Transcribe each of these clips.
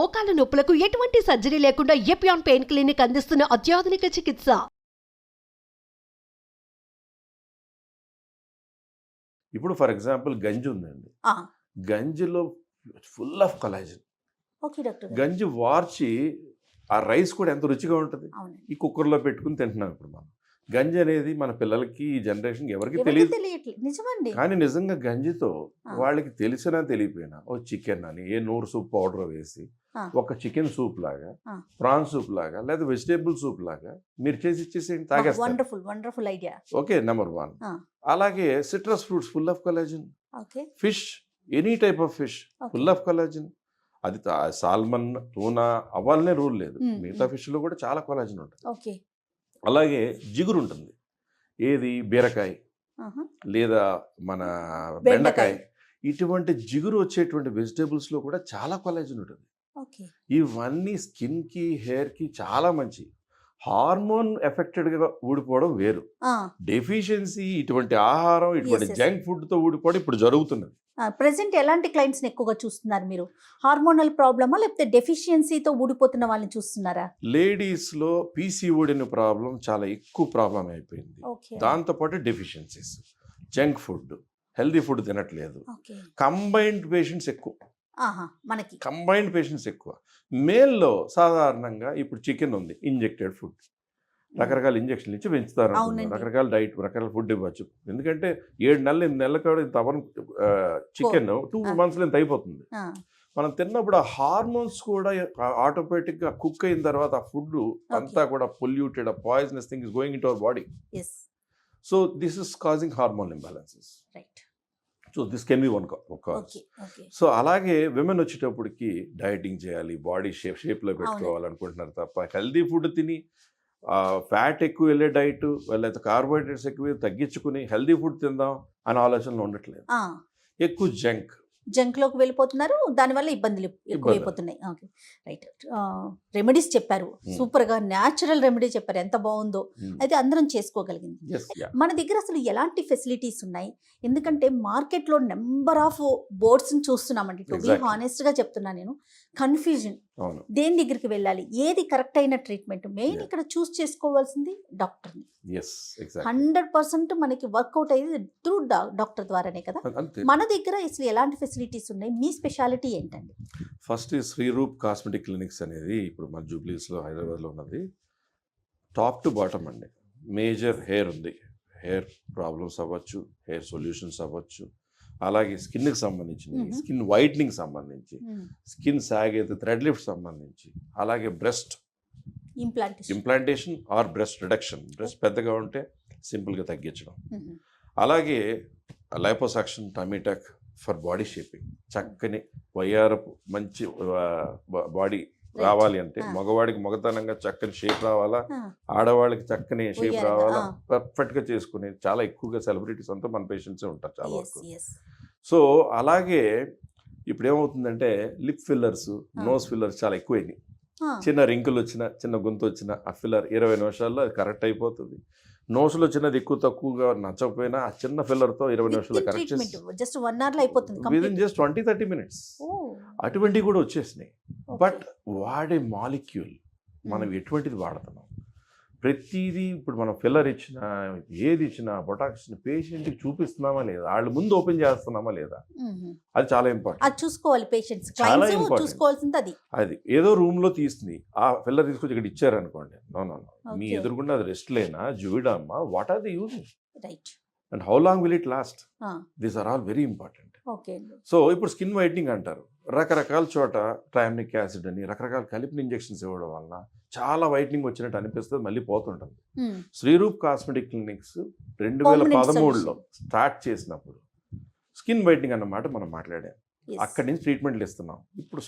మోకాల నొప్పులకు ఎటువంటి సర్జరీ లేకుండా ఎపియాన్ పెయిన్ క్లినిక్ అందిస్తున్న అత్యాధునిక చికిత్స. ఇప్పుడు ఫర్ ఎగ్జాంపుల్ గంజి ఉందండి. గంజిలో full of collagen. Okay doctor. గంజి వార్చి ఆ రైస్ కూడా ఎంత రుచిగా ఉంటుంది. ఈ కుక్కర్లో పెట్టుకుని తింటున్నాం ఇప్పుడు మనం. గంజి అనేది మన పిల్లలకి ఈ జనరేషన్ ఎవరికి తెలియదు. నిజమండి. కానీ నిజంగా గంజితో వాళ్ళకి తెలిసినా తెలియపోయినా ఓ చికెన్ అని ఏ నూరు సూప్ పౌడర్ వేసి ఒక చికెన్ సూప్ లాగా, ప్రాన్ సూప్ లాగా, లేదా వెజిటేబుల్ సూప్ లాగా మీరు చేసి ఇచ్చేసి తాగేస్తారు. Wonderful idea. Okay, number 1. అలాగే citrus fruits full of collagen. Fish, any type of fish full of collagen. అది సాల్మన్, టూనా అవ్వాలనే రూల్ లేదు. మిగతా ఫిష్లో కూడా చాలా కొలాజన్ ఉంటుంది. అలాగే జిగురు ఉంటుంది. ఏది బీరకాయ లేదా మన బెండకాయ, ఇటువంటి జిగురు వచ్చేటువంటి వెజిటేబుల్స్లో కూడా చాలా కొలాజన్ ఉంటుంది. ఇవన్నీ స్కిన్కి, హెయిర్కి చాలా మంచి. హార్మోన్ ఎఫెక్టెడ్గా ఊడిపోవడం వేరు. డెఫిషియన్సీ ఇటువంటి ఆహారం, ఇటువంటి జంక్ ఫుడ్తో ఊడిపోవడం ఇప్పుడు జరుగుతున్నది. ప్రెసెంట్ ఎలాంటి క్లయింట్స్ని ఎక్కువగా చూస్తున్నారు మీరు? హార్మోనల్ ప్రాబ్లమా లేకపోతే డెఫిషియన్సీతో ఊడిపోతున్న వాళ్ళని చూస్తున్నారా? లేడీస్లో పీసీఓడి ప్రాబ్లం చాలా ఎక్కువ ప్రాబ్లం అయిపోయింది. దాంతోపాటు deficiencies, junk food, healthy food తినట్లేదు. కంబైన్డ్ పేషెంట్స్ ఎక్కువ. మనకి కంబైన్డ్ పేషెంట్స్ ఎక్కువ. మేల్లో సాధారణంగా ఇప్పుడు చికెన్ ఉంది, ఇంజెక్టెడ్ ఫుడ్, రకరకాల ఇంజక్షన్లు ఇచ్చి పెంచుతారు. రకరకాల డైట్, రకరకాల ఫుడ్ ఇవ్వచ్చు. ఎందుకంటే 7 నెలలు 8 నెలల కూడా ఇంత అవన్ చికెన్ 2 monthsలో ఇంత అయిపోతుంది. మనం తిన్నప్పుడు ఆ హార్మోన్స్ కూడా ఆటోమేటిక్గా కుక్ అయిన తర్వాత ఆ ఫుడ్ అంతా కూడా polluted, poisonous thing is going in to our body. So this is causing hormone imbalances. So this can be one cause. So అలాగే విమెన్ వచ్చేటప్పటికి డైటింగ్ చేయాలి, బాడీ షేప్లో పెట్టుకోవాలనుకుంటున్నారు తప్ప హెల్దీ ఫుడ్ తిని ఫ్యాట్ ఎక్కువ వెళ్ళే డైట్, లేకపోతే కార్బోహైడ్రేట్స్ ఎక్కువ తగ్గించుకుని హెల్దీ ఫుడ్ తిందాం అనే ఆలోచనలు ఉండట్లేదు. ఎక్కువ జంక్లోకి వెళ్ళిపోతున్నారు. దానివల్ల ఇబ్బందులు ఎక్కువైపోతున్నాయి. Okay, right. రెమెడీస్ చెప్పారు, సూపర్గా న్యాచురల్ రెమెడీ చెప్పారు, ఎంత బాగుందో. అయితే అందరం చేసుకోగలిగింది. మన దగ్గర అసలు ఎలాంటి ఫెసిలిటీస్ ఉన్నాయి? ఎందుకంటే మార్కెట్లో నెంబర్ ఆఫ్ బోర్డ్స్ని చూస్తున్నామండి. టు బీ హానెస్ట్గా చెప్తున్నా, నేను కన్ఫ్యూజన్. దేని దగ్గరికి వెళ్ళాలి, ఏది కరెక్ట్ అయిన ట్రీట్మెంట్, మెయిన్ ఇక్కడ చూస్ చేసుకోవాల్సింది డాక్టర్ని. 100% మనకి వర్కౌట్ అయ్యేది త్రూ డాక్టర్ ద్వారానే కదా. మన దగ్గర అసలు ఎలాంటి ఫెసిలిటీస్ ఉన్నాయి? మీ స్పెషాలిటీ ఏంటండి? ఫస్ట్ శ్రీరూప్ కాస్మెటిక్ క్లినిక్స్ అనేది ఇప్పుడు మన జూబ్లీస్లో, హైదరాబాద్లో ఉన్నది. టాప్ టు బాటమ్ అండి. మేజర్ హెయిర్ ఉంది, హెయిర్ ప్రాబ్లమ్స్ అవ్వచ్చు, హెయిర్ సొల్యూషన్స్ అవ్వచ్చు, అలాగే స్కిన్కి సంబంధించి, స్కిన్ వైట్నింగ్ సంబంధించి, స్కిన్ సాగ్ అయితే థ్రెడ్ లిఫ్ట్ సంబంధించి, అలాగే breast implantation or breast reduction, breast పెద్దగా ఉంటే సింపుల్గా తగ్గించడం, అలాగే liposuction, tummy tuck for body shaping. చక్కని వయ్యారపు మంచి బాడీ రావాలి అంటే, మగవాడికి మగతనంగా చక్కని షేప్ రావాలా, ఆడవాళ్ళకి చక్కని షేప్ రావాలా, పర్ఫెక్ట్గా చేసుకుని చాలా ఎక్కువగా సెలబ్రిటీస్ అంతా మన పేషెంట్సే ఉంటారు చాలా వరకు. సో అలాగే ఇప్పుడు ఏమవుతుందంటే లిప్ ఫిల్లర్స్, నోస్ ఫిల్లర్స్ చాలా ఎక్కువైనాయి. చిన్న రింకులు వచ్చినా, చిన్న గొంతు వచ్చినా ఆ ఫిల్లర్ 20 నిమిషాల్లో అది కరెక్ట్ అయిపోతుంది. నోస్లో చిన్నది ఎక్కువ తక్కువగా నచ్చకపోయినా ఆ చిన్న ఫిల్లర్తో 20 నిమిషాల్లో కరెక్ట్ చేసి జస్ట్ 1 hourలో అయిపోతుంది. విదిన్ జస్ట్ 20-30 minutes అటువంటివి కూడా వచ్చేసినాయి. బట్ వాడే మాలిక్యూల్ మనం ఎటువంటిది వాడుతున్నాం, ప్రతిదీ ఇప్పుడు మనం ఫిల్లర్ ఇచ్చినా, ఏది ఇచ్చినా, బొటాక్స్ ఇచ్చినా పేషెంట్కి చూపిస్తున్నామా లేదా, వాళ్ళు ముందు ఓపెన్ చేస్తున్నామా లేదా, అది చాలా ఇంపార్టెంట్. అది చూసుకోవాలి పేషెంట్స్, చాలా ఇంపార్టెంట్. చూసుకోవాల్సింది అది ఏదో రూమ్లో తీసుకుని ఆ ఫిల్లర్ తీసుకొచ్చి ఇక్కడ ఇచ్చారనుకోండి, నో, మీ ఎదురుకుండా అది రెస్ట్ లేనా, జూయిడమ్మా, what are the use, right, and how long will it last, these are all very important. So ఇప్పుడు స్కిన్ వైట్నింగ్ అంటారు, రకరకాల చోట ట్రయామిక్ యాసిడ్ అని రకరకాల కలిపిన ఇంజెక్షన్స్ ఇవ్వడం వలన చాలా వైట్నింగ్ వచ్చినట్టు అనిపిస్తుంది, మళ్ళీ పోతుంటుంది. శ్రీరూప్ కాస్మెటిక్ క్లినిక్స్ 2013లో స్టార్ట్ చేసినప్పుడు స్కిన్ వైట్నింగ్ అన్నమాట మనం మాట్లాడాం. అక్కడి నుంచి ట్రీట్మెంట్లు ఇస్తున్నాం. ఇప్పుడు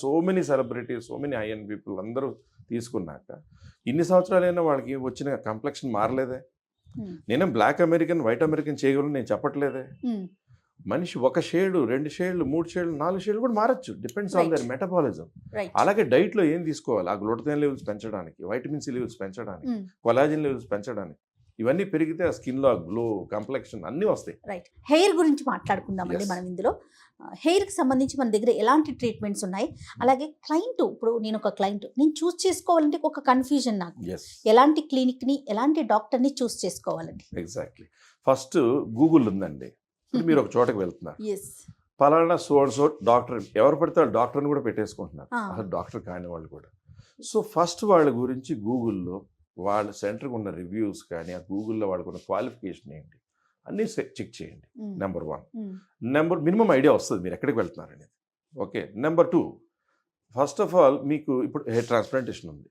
so many celebrities, so many high end people అందరూ తీసుకున్నాక ఇన్ని సంవత్సరాలైనా వాళ్ళకి వచ్చిన కంప్లెక్షన్ మారలేదే. నేనే బ్లాక్ అమెరికన్, వైట్ అమెరికన్ చేయగలను నేను చెప్పట్లేదే. మనిషి 1 షేడు, 2 షేడ్లు, 3 షేడ్లు, 4 షేడ్లు కూడా మారచ్చు, డిపెండ్స్ ఆన్ దర్ మెటబాలిజం. అలాగే డైట్లో ఏం తీసుకోవాలి, ఆ గ్లూటథైన్ లెవెల్స్ పెంచడానికి, వైటమిన్ సి లెవెల్స్ పెంచడానికి, కొలాజిన్ లెవెల్స్ పెంచడానికి, ఇవన్నీ పెరిగితే ఆ స్కిన్లో గ్లో, కంప్లెక్షన్ అన్నీ వస్తాయి. రైట్. హెయిర్ గురించి మాట్లాడుకుందామండి మనం ఇందులో. హెయిర్కి సంబంధించి మన దగ్గర ఎలాంటి ట్రీట్మెంట్స్ ఉన్నాయి, అలాగే క్లయింట్, ఇప్పుడు నేను ఒక క్లయింట్, నేను చూస్ చేసుకోవాలంటే ఒక కన్ఫ్యూజన్ నాకు, ఎలాంటి క్లినిక్ని ఎలాంటి డాక్టర్ని చూస్ చేసుకోవాలండి? ఎగ్జాక్ట్లీ. ఫస్ట్ గూగుల్ ఉందండి. మీరు ఒక చోటకి వెళ్తున్నారు, పలానా సో డాక్టర్, ఎవరు పడితే వాళ్ళు డాక్టర్ని కూడా పెట్టేసుకుంటున్నారు, అసలు డాక్టర్ కాని వాళ్ళు కూడా. సో ఫస్ట్ వాళ్ళ గురించి గూగుల్లో వాళ్ళ సెంటర్కి ఉన్న రివ్యూస్ కానీ, ఆ గూగుల్లో వాళ్ళకు ఉన్న క్వాలిఫికేషన్ ఏంటి అన్నీ చెక్ చేయండి. నెంబర్ 1. మినిమం ఐడియా వస్తుంది మీరు ఎక్కడికి వెళ్తున్నారు అనేది. Okay. Number 2, first of all మీకు ఇప్పుడు హెయిర్ ట్రాన్స్ప్లాంటేషన్ ఉంది.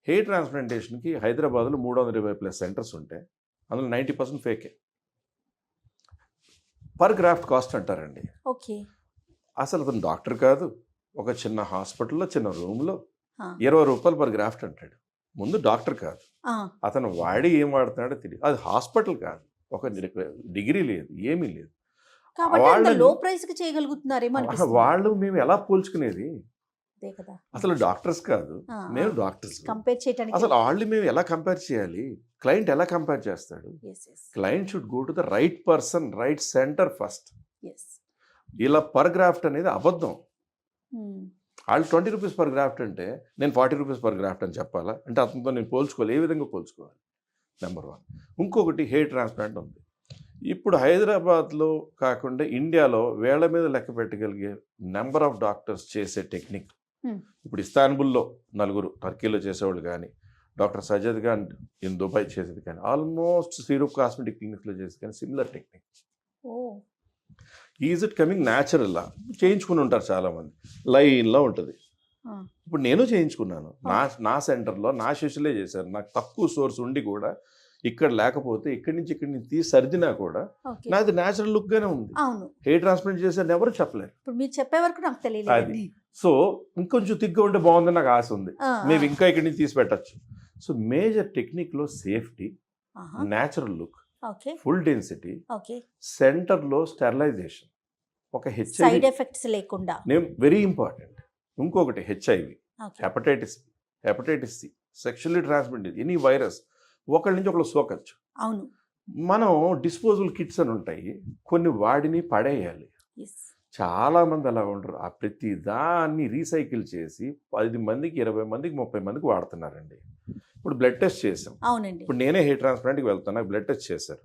హెయిర్ ట్రాన్స్ప్లాంటేషన్కి హైదరాబాద్లో 320+ సెంటర్స్ ఉంటే అందులో 90% ఫేకే. పర్ గ్రాఫ్ట్ కాస్ట్ అంటారండి. ఓకే. అసలు అతను డాక్టర్ కాదు, ఒక చిన్న హాస్పిటల్లో చిన్న రూమ్లో 20 రూపాయలు పర్ గ్రాఫ్ట్ అంటాడు. ముందు డాక్టర్ కాదు, అతను వాడి ఏం వాడుతున్నాడో తెలియదు. అది హాస్పిటల్ కాదు, ఒక డిగ్రీ లేదు, ఏమీ లేదు. వాళ్ళు మేము ఎలా పోల్చుకునేది? అసలు డాక్టర్స్ కాదు, మేము డాక్టర్స్. అసలు వాళ్ళు మేము ఎలా కంపేర్ చేయాలి? క్లయింట్ ఎలా కంపేర్ చేస్తాడు? Client should go to the right person, right centre first. ఇలా పర్ గ్రాఫ్ట్ అనేది అబద్ధం. వాళ్ళు 20 రూపీస్ పర్ గ్రాఫ్ట్ అంటే నేను 40 రూపీస్ పర్ గ్రాఫ్ట్ అని చెప్పాలా? అంటే అతనితో నేను పోల్చుకోవాలి. ఏ విధంగా పోల్చుకోవాలి? నెంబర్ 1. ఇంకొకటి హెయిర్ ట్రాన్స్ప్లాంట్ ఉంది. ఇప్పుడు హైదరాబాద్లో కాకుండా ఇండియాలో వేళ్ల మీద లెక్క పెట్టగలిగే నెంబర్ ఆఫ్ డాక్టర్స్ చేసే టెక్నిక్. ఇప్పుడు ఇస్తాన్బుల్లో 4, టర్కీలో చేసేవాళ్ళు కానీ, doctor Sajad Khan in Dubai చేసేది కానీ, ఆల్మోస్ట్ శ్రీరూప్ కాస్మెటిక్ క్లినిక్స్లో చేసేది కానీ similar technique. Is it coming natural? చేయించుకుని ఉంటారు చాలామంది, లైన్లో ఉంటుంది. ఇప్పుడు నేను చేయించుకున్నాను, నా సెంటర్లో నా శిష్యులే చేశారు. నాకు తక్కువ సోర్స్ ఉండి కూడా ఇక్కడ లేకపోతే ఇక్కడి నుంచి తీసి సర్దినా కూడా నాది న్యాచురల్ లుక్గానే ఉంది. హెయిర్ ట్రాన్స్ప్లాంట్ చేశారు ఎవరు చెప్పలేరు. మీరు చెప్పే వరకు నాకు తెలియదు. అది సో ఇంకొంచెం తిగ్గా ఉంటే బాగుందని నాకు ఆశ ఉంది. మేము ఇంకా ఇక్కడి నుంచి తీసి పెట్టచ్చు. సో మేజర్ టెక్నిక్లో safety, natural look, full density, సెంటర్లో స్టెరిలైజేషన్, ఒక సైడ్ ఎఫెక్ట్స్ లేకుండా, వెరీ ఇంపార్టెంట్. ఇంకొకటి HIV, hepatitis C, sexually transmitted any virus ఒకళ్ళ నుంచి ఒకళ్ళు సోకచ్చు. అవును. మనం డిస్పోజబుల్ కిట్స్ అని ఉంటాయి, కొన్ని వాడిని పడేయాలి. చాలామంది అలా ఉండరు. ఆ ప్రతి దాన్ని రీసైకిల్ చేసి 10 మందికి 20 మందికి 30 మందికి వాడుతున్నారండి. ఇప్పుడు బ్లడ్ టెస్ట్ చేసాం. అవునండి. ఇప్పుడు నేనే హెయిర్ ట్రాన్స్ప్లాంట్కి వెళ్తాను, నాకు బ్లడ్ టెస్ట్ చేశారు.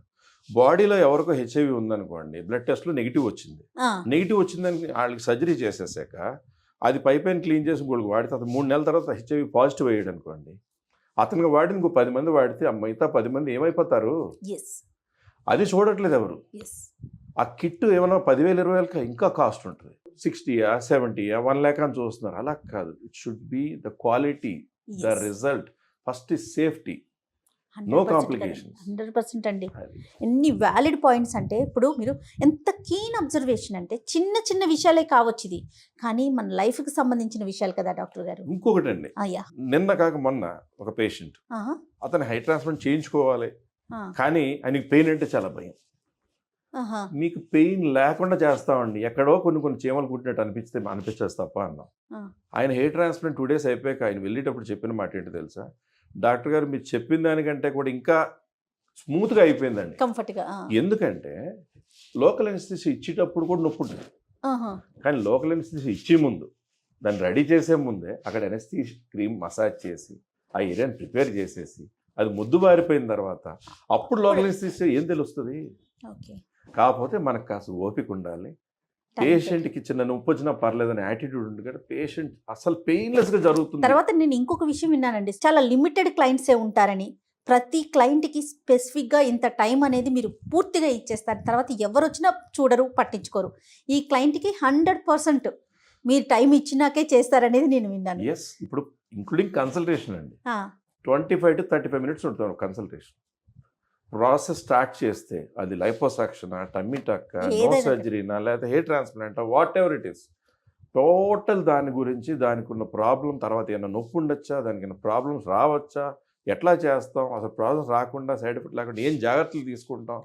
బాడీలో ఎవరికో హెచ్ఐవి ఉందనుకోండి, బ్లడ్ టెస్ట్లో నెగిటివ్ వచ్చిందని వాళ్ళకి సర్జరీ చేసేసాక అది పైపైన క్లీన్ చేసి ఇంకోళ్ళకి వాడితే అతను 3 నెలల తర్వాత హెచ్ఐవి పాజిటివ్ అయ్యాడు అనుకోండి, అతనికి వాడిని ఇంకో 10 మంది వాడితే ఆ మిగతా 10 మంది ఏమైపోతారు? అది చూడట్లేదు ఎవరు. ఆ కిట్ ఏమైనా 10,000 20,000 ఇంకా కాస్ట్ ఉంటుంది. 60 70 1 lakh అని చూస్తున్నారు. అలా కాదు. It should be the quality, the result. First is safety, no complications. 100% అండి. ఎన్ని వ్యాలిడ్ పాయింట్స్ అంటే, ఇప్పుడు మీరు ఎంత కీన్ అబ్జర్వేషన్ అంటే, చిన్న చిన్న విషయాలే కావచ్చు ఇది, కానీ మన లైఫ్కి సంబంధించిన విషయాలు కదా డాక్టర్ గారు. ఇంకొకటి అండి, నిన్న కాక మొన్న ఒక పేషెంట్, అతను హెయిర్ ట్రాన్స్ప్లాంట్ చేయించుకోవాలి కానీ ఆయనకి పెయిన్ అంటే చాలా భయం. మీకు పెయిన్ లేకుండా చేస్తామండి, ఎక్కడో కొన్ని చీమలు కుట్టినట్టు అనిపించేది తప్ప అన్నాం. ఆయన హెయిర్ ట్రాన్స్ప్లాంట్ 2 days అయిపోయాక ఆయన వెళ్ళేటప్పుడు చెప్పిన మాట ఏంటో తెలుసా? డాక్టర్ గారు మీరు చెప్పిన దానికంటే కూడా ఇంకా స్మూత్గా అయిపోయిందండి, కంఫర్ట్గా. ఎందుకంటే లోకల్ ఎనస్థీసియా ఇచ్చేటప్పుడు కూడా నొప్పి ఉంటుంది, కానీ లోకల్ ఎనస్థీసియా ఇచ్చే ముందు, దాన్ని రెడీ చేసే ముందే అక్కడ ఎనస్థీసియా క్రీమ్ మసాజ్ చేసి ఆ ఏరియాని ప్రిపేర్ చేసేసి అది ముద్దు బారిపోయిన తర్వాత అప్పుడు లోకల్ ఎనస్థీసియా ఏం తెలుస్తుంది? కాకపోతే మనకు కాస్త ఓపిక ఉండాలి. పేషెంట్కి చిన్న నొప్పి వచ్చినా పర్లేదని యాటిట్యూడ్ ఉంది కదా, పేషెంట్ అసలు పెయిన్లెస్గా జరుగుతుంది. తర్వాత నేను ఇంకొక విషయం విన్నానండి, చాలా లిమిటెడ్ క్లయింట్సే ఉంటారని, ప్రతి క్లయింట్కి స్పెసిఫిక్గా ఇంత టైం అనేది మీరు పూర్తిగా ఇచ్చేస్తారు, తర్వాత ఎవరు వచ్చినా చూడరు, పట్టించుకోరు. ఈ క్లయింట్కి 100% మీరు టైం ఇచ్చినాకే చేస్తారనేది నేను విన్నాను. ఎస్, ఇప్పుడు ఇంక్లూడింగ్ కన్సల్టేషన్ అండి, 25 to 35 minutes ఉంటుంది కన్సల్టేషన్. ప్రాసెస్ స్టార్ట్ చేస్తే అది లైపోసక్షనా, టమ్మీ టక్కా, నో సర్జరీనా, లేకపోతే హెయిర్ ట్రాన్స్ప్లాంటా, whatever it is, total దాని గురించి, దానికి ఉన్న ప్రాబ్లం, తర్వాత ఏమైనా నొప్పి ఉండొచ్చా, దానికి ఏమైనా ప్రాబ్లమ్స్ రావచ్చా, ఎట్లా చేస్తాం, అసలు ప్రాబ్లమ్స్ రాకుండా, సైడ్ ఎఫెక్ట్ లేకుండా ఏం జాగ్రత్తలు తీసుకుంటాం,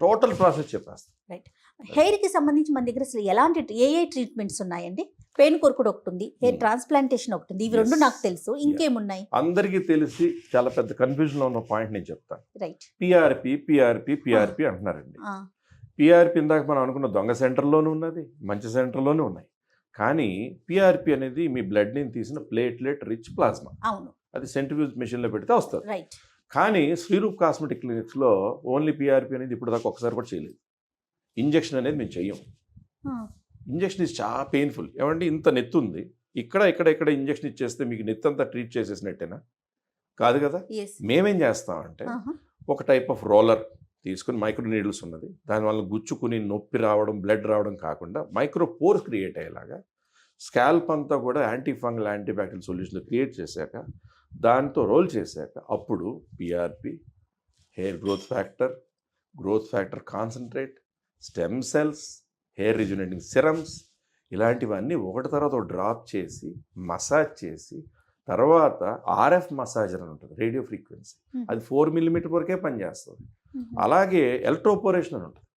టోటల్ ప్రాసెస్ చెప్పేస్తాం. రైట్. హెయిర్కి సంబంధించి మన దగ్గర అసలు ఎలాంటి ఏ ట్రీట్మెంట్స్ ఉన్నాయండి? పెయిన్ కొరుకుడు ఒకటి ఉంది, హెయిర్ ట్రాన్స్ప్లాంటేషన్ ఒకటి ఉంది, ఇవి 2 నాకు తెలుసు. ఇంకేమున్నాయి? అందరికీ తెలిసి చాలా పెద్ద కన్ఫ్యూజన్లో ఉన్న పాయింట్ నేను చెప్తాను. రైట్. పిఆర్పి అంటున్నారండి. పిఆర్పి ఇందాక మనం అనుకున్న దొంగ సెంటర్లోనూ ఉన్నది, మంచి సెంటర్లోనూ ఉన్నాయి. కానీ పిఆర్పి అనేది మీ బ్లడ్ని తీసిన ప్లేట్లెట్ రిచ్ ప్లాస్మా. అవును, అది సెంట్రిఫ్యూజ్ మెషిన్లో పెడితే వస్తుంది. రైట్. కానీ శ్రీరూప్ కాస్మెటిక్ క్లినిక్స్లో ఓన్లీ పిఆర్పి అనేది ఇప్పుడు దాకా ఒకసారి కూడా చేయలేదు. ఇంజెక్షన్ అనేది మేము చెయ్యం. ఇంజెక్షన్ ఇస్ చాలా పెయిన్ఫుల్. ఏమంటే ఇంత నెత్తి ఉంది, ఇక్కడ ఇంజెక్షన్ ఇచ్చేస్తే మీకు నెత్తి అంతా ట్రీట్ చేసేసినట్టేనా? కాదు కదా. మేమేం చేస్తామంటే ఒక టైప్ ఆఫ్ రోలర్ తీసుకుని, మైక్రో నీడిల్స్ ఉన్నది, దానివల్ల గుచ్చుకుని నొప్పి రావడం, బ్లడ్ రావడం కాకుండా మైక్రో పోర్స్ క్రియేట్ అయ్యేలాగా స్కాల్ప్ అంతా కూడా anti fungal antibacterial solution create చేశాక, దాంతో రోల్ చేశాక అప్పుడు PRP, hair growth factor concentrate, stem cells, hair rejuvenating serums, ఇలాంటివన్నీ ఒకటి తర్వాత డ్రాప్ చేసి మసాజ్ చేసి, తర్వాత ఆర్ఎఫ్ మసాజర్ అని ఉంటుంది, రేడియో ఫ్రీక్వెన్సీ, అది 4 mm వరకే పనిచేస్తుంది. అలాగే ఎలక్ట్రోపోరేషన్ అని ఉంటుంది.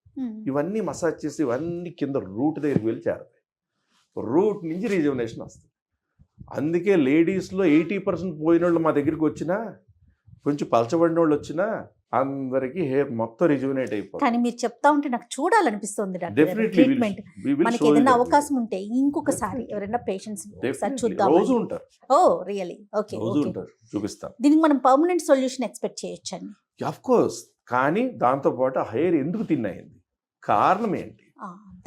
ఇవన్నీ మసాజ్ చేసి ఇవన్నీ కింద రూట్ దగ్గరికి వెళ్ళి చేరతాయి. రూట్ నుంచి రిజ్యువనేషన్ వస్తుంది. అందుకే లేడీస్లో 80% పోయిన వాళ్ళు మా దగ్గరికి వచ్చినా, కొంచెం పలచబడిన వాళ్ళు వచ్చినా అందరికీ హెయిర్ మొత్తం రిజ్యువనేట్ అయిపోతుంది. కానీ మీరు చెప్తా ఉంటే నాకు చూడాలనిపిస్తుంది Definitely ట్రీట్మెంట్. మనకి ఏదైనా అవకాశం ఉంటే ఇంకొకసారి ఎవరైనా పేషెంట్స్ చూద్దాం. రోజు ఉంటారు. ఓ రియల్లీ? ఓకే, రోజు ఉంటారు, చూపిస్తాం. దీనికి మనం పర్మనెంట్ సొల్యూషన్ ఎక్స్పెక్ట్ చేయొచ్చండి? Of course. కానీ దాంతోపాటు ఆ హెయిర్ ఎందుకు తిన్నయింది, కారణం ఏంటి,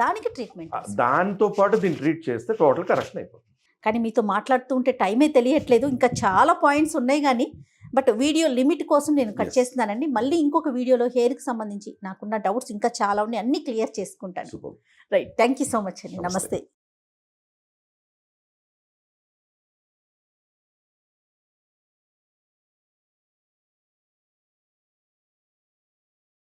దానికి ట్రీట్మెంట్, దాంతో పాటు దీన్ని ట్రీట్ చేస్తే టోటల్ కరెక్షన్ అయిపోతుంది. కానీ మీతో మాట్లాడుతూ ఉంటే టైమే తెలియట్లేదు, ఇంకా చాలా పాయింట్స్ ఉన్నాయి. కానీ బట్ వీడియో లిమిట్ కోసం నేను కట్ చేస్తున్నానండి. మళ్ళీ ఇంకొక వీడియోలో హెయిర్కి సంబంధించి నాకున్న డౌట్స్ ఇంకా చాలా ఉన్నాయి, అన్ని క్లియర్ చేసుకుంటాను. Right, thank you so much అండి. నమస్తే.